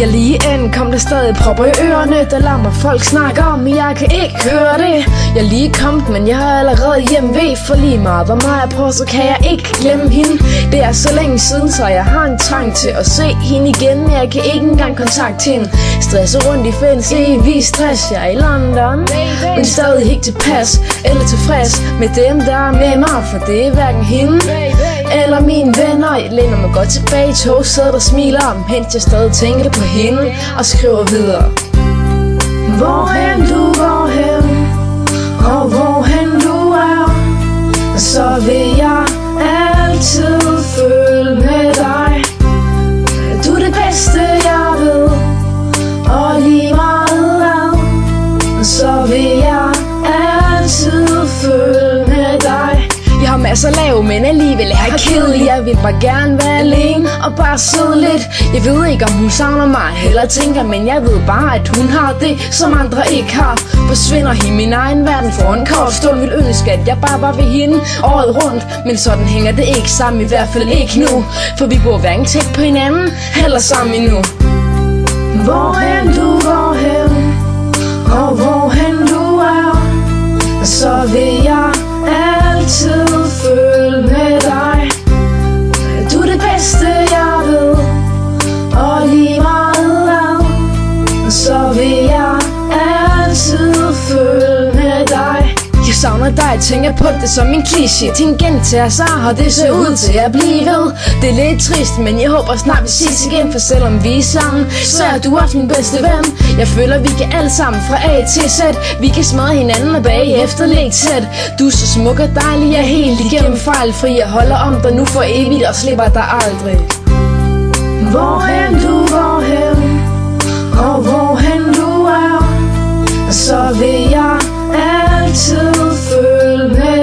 Jeg lige end kom der stadig propper i ørerne, der lader mig folk snakke om, men jeg kan ikke høre det. Jeg er lige kommet, men jeg har allerede hjemme ved, for lige meget hvor meget jeg prøver, så kan jeg ikke glemme hende. Det er så længe siden, så jeg har en trang til at se hende igen, men jeg kan ikke engang kontakte hende. Stresser rundt i fælles evig stress, jeg er i London, men stadig ikke tilpas eller tilfreds med dem, der er med mig, for det er hverken hende eller mine venner. Jeg læner mig godt tilbage i togsædet og smiler, mens jeg stadig tænker på hende og skriver videre. Hvorhen du går hen, og hvorhen du er, så vil jeg altid følge med dig. Du er det bedste jeg ved, og lige meget hvad, så vil jeg altid følge med dig. Jeg har masser at lave, men alligevel er jeg kedelig. Jeg vil bare gerne være alene og bare sidde lidt. Jeg ved ikke om hun savner mig eller tænker, men jeg ved bare at hun har det som andre ikke har. Forsvinder i min egen verden for en kort stund. Vil ønske at jeg bare var ved hende året rundt, men sådan hænger det ikke sammen, i hvert fald ikke nu. For vi bor hverken tæt på hinanden eller sammen endnu. Hvorhen du går hen, og hvorhen du er, så vil jeg altid følge med dig. Du er det bedste jeg ved, og lige meget hvad, så vil jeg altid følge med dig. Jeg savner dig, tænker på det som en kliché. Tingen til os har det ser ud til at blive ved. Det er lidt trist, men jeg håber snart vi ses igen. For selvom vi er sammen, så er du også min bedste ven. Jeg føler vi kan alle sammen fra A til Z. Vi kan smadre hinanden og bagefter lægge tæt. Du er så smuk og dejlig, jeg er helt igennem fejlfri. Jeg holder om dig nu for evigt og slipper dig aldrig. Hvorhen du går hen, og hvorhen du er, så vil jeg altid følge med